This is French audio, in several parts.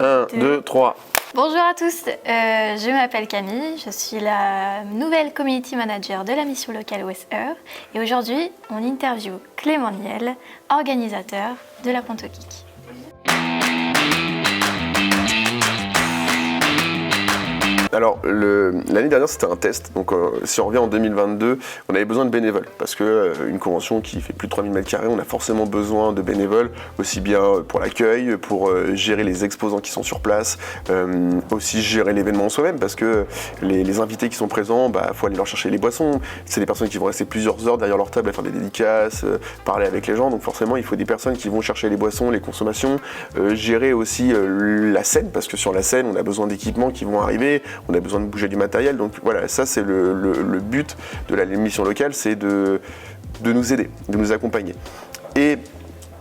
1, 2, 3. Bonjour à tous, je m'appelle Camille, je suis la nouvelle Community Manager de la mission locale OSR et aujourd'hui on interview Clément Niel, organisateur de la Ponto Geek. Alors, l'année dernière, c'était un test. Donc, si on revient en 2022, on avait besoin de bénévoles. Parce qu'une convention qui fait plus de 3000 m², on a forcément besoin de bénévoles, aussi bien pour l'accueil, pour gérer les exposants qui sont sur place, aussi gérer l'événement en soi-même. Parce que les invités qui sont présents, il faut aller leur chercher les boissons. C'est des personnes qui vont rester plusieurs heures derrière leur table à faire des dédicaces, parler avec les gens. Donc, forcément, il faut des personnes qui vont chercher les boissons, les consommations, gérer aussi la scène. Parce que sur la scène, on a besoin d'équipements qui vont arriver. On a besoin de bouger du matériel, donc voilà, ça c'est le but de la mission locale, c'est de nous aider, de nous accompagner. Et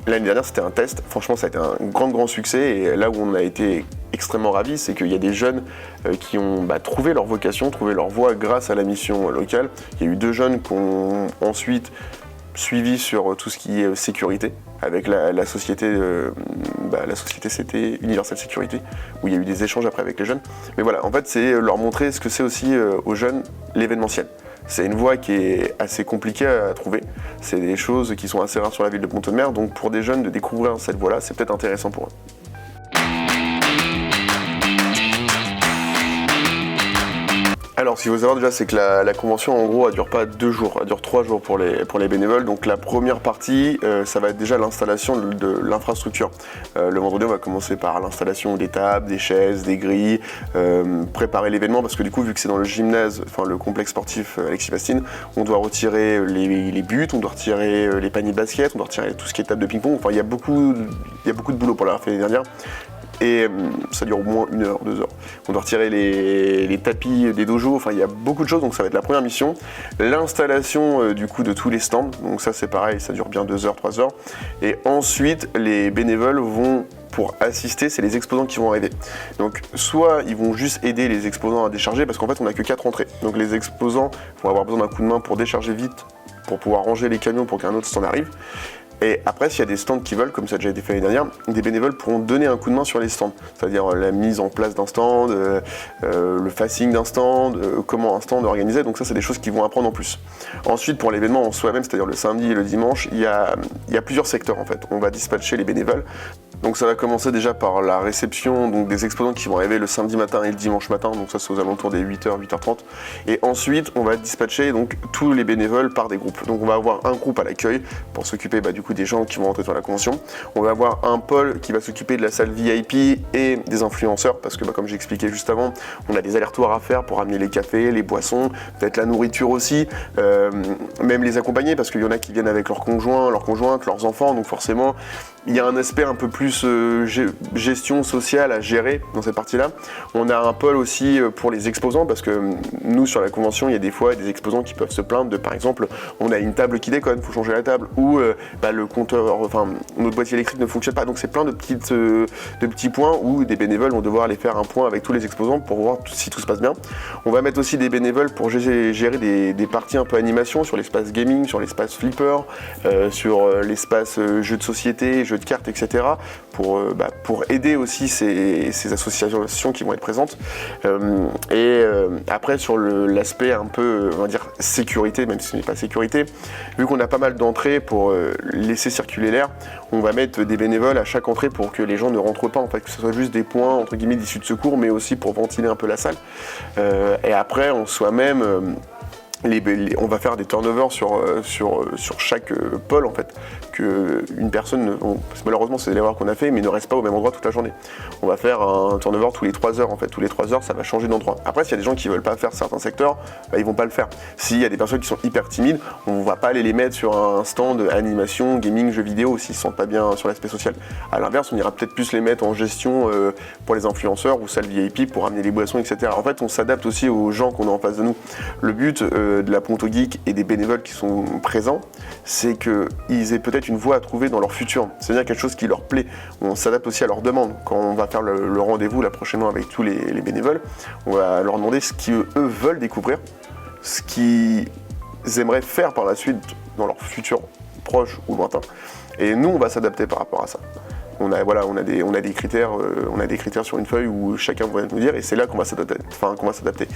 l'année dernière c'était un test, franchement ça a été un grand succès, et là où on a été extrêmement ravis, c'est qu'il y a des jeunes qui ont trouvé leur vocation, trouvé leur voie grâce à la mission locale. Il y a eu 2 jeunes qui ont ensuite suivi sur tout ce qui est sécurité, avec la société, la société c'était Universal Security, où il y a eu des échanges après avec les jeunes. Mais voilà, en fait c'est leur montrer ce que c'est aussi aux jeunes l'événementiel. C'est une voie qui est assez compliquée à trouver, c'est des choses qui sont assez rares sur la ville de Pont-de-Mer, donc pour des jeunes de découvrir cette voie-là, c'est peut-être intéressant pour eux. Alors, ce qu'il faut savoir déjà, c'est que la convention, en gros, elle dure pas 2 jours, elle dure 3 jours pour les bénévoles. Donc, la première partie, ça va être déjà l'installation de l'infrastructure. Le vendredi, on va commencer par l'installation des tables, des chaises, des grilles, préparer l'événement, parce que du coup, vu que c'est dans le gymnase, enfin le complexe sportif Alexis Bastine, on doit retirer les buts, on doit retirer les paniers de basket, on doit retirer tout ce qui est table de ping-pong. Enfin, il y a beaucoup de boulot pour l'avoir fait l'année dernière. Et ça dure au moins 1 heure, 2 heures. On doit retirer les tapis des dojos, enfin il y a beaucoup de choses, donc ça va être la première mission. L'installation du coup de tous les stands, donc ça c'est pareil, ça dure bien 2 heures, 3 heures. Et ensuite les bénévoles vont pour assister, c'est les exposants qui vont arriver. Donc soit ils vont juste aider les exposants à décharger, parce qu'en fait on n'a que 4 entrées. Donc les exposants vont avoir besoin d'un coup de main pour décharger vite, pour pouvoir ranger les camions pour qu'un autre stand arrive. Et après, s'il y a des stands qui veulent, comme ça a déjà été fait l'année dernière, des bénévoles pourront donner un coup de main sur les stands. C'est-à-dire la mise en place d'un stand, le facing d'un stand, comment un stand est organisé. Donc ça, c'est des choses qu'ils vont apprendre en plus. Ensuite, pour l'événement en soi-même, c'est-à-dire le samedi et le dimanche, il y a plusieurs secteurs en fait. On va dispatcher les bénévoles. Donc ça va commencer déjà par la réception donc, des exposants qui vont arriver le samedi matin et le dimanche matin. Donc ça, c'est aux alentours des 8h, 8h30. Et ensuite, on va dispatcher donc, tous les bénévoles par des groupes. Donc on va avoir un groupe à l'accueil pour s'occuper du coup des gens qui vont rentrer dans la convention. On va avoir un pôle qui va s'occuper de la salle VIP et des influenceurs, parce que comme j'ai expliqué juste avant, on a des allers-retours à faire pour amener les cafés, les boissons, peut-être la nourriture aussi, même les accompagner, parce qu'il y en a qui viennent avec leurs conjoints, leurs conjointes, leurs enfants, donc forcément il y a un aspect un peu plus gestion sociale à gérer dans cette partie-là. On a un pôle aussi pour les exposants, parce que nous sur la convention, il y a des fois des exposants qui peuvent se plaindre de, par exemple, on a une table qui déconne, il faut changer la table, ou le compteur, enfin notre boîtier électrique ne fonctionne pas. Donc c'est plein de petits points où des bénévoles vont devoir aller faire un point avec tous les exposants pour voir si tout se passe bien. On va mettre aussi des bénévoles pour gérer des parties un peu animation sur l'espace gaming, sur l'espace flipper, sur l'espace jeux de société, jeux de cartes, etc. pour aider aussi ces associations qui vont être présentes. Après sur l'aspect un peu, on va dire, sécurité, même si ce n'est pas sécurité, vu qu'on a pas mal d'entrées pour laisser circuler l'air, on va mettre des bénévoles à chaque entrée pour que les gens ne rentrent pas, en fait, que ce soit juste des points entre guillemets d'issue de secours, mais aussi pour ventiler un peu la salle. Et après, en soi-même, on va faire des turnovers sur chaque pôle, en fait, qu'une personne, malheureusement c'est l'erreur qu'on a fait, mais ne reste pas au même endroit toute la journée. On va faire un turnover tous les 3 heures, en fait, tous les 3 heures ça va changer d'endroit. Après, s'il y a des gens qui veulent pas faire certains secteurs, ils vont pas le faire. S'il y a des personnes qui sont hyper timides, on va pas aller les mettre sur un stand animation, gaming, jeux vidéo s'ils se sentent pas bien sur l'aspect social. À l'inverse, on ira peut-être plus les mettre en gestion pour les influenceurs ou salle VIP pour amener les boissons, etc. En fait, on s'adapte aussi aux gens qu'on a en face de nous. Le but de la Ponto Geek et des bénévoles qui sont présents, c'est qu'ils aient peut-être une voie à trouver dans leur futur, c'est-à-dire quelque chose qui leur plaît. On s'adapte aussi à leurs demandes. Quand on va faire le rendez-vous là prochainement avec tous les bénévoles, on va leur demander ce qu'eux veulent découvrir, ce qu'ils aimeraient faire par la suite dans leur futur proche ou lointain. Et nous, on va s'adapter par rapport à ça. on a des critères sur une feuille où chacun va nous dire, et c'est là qu'on va s'adapter.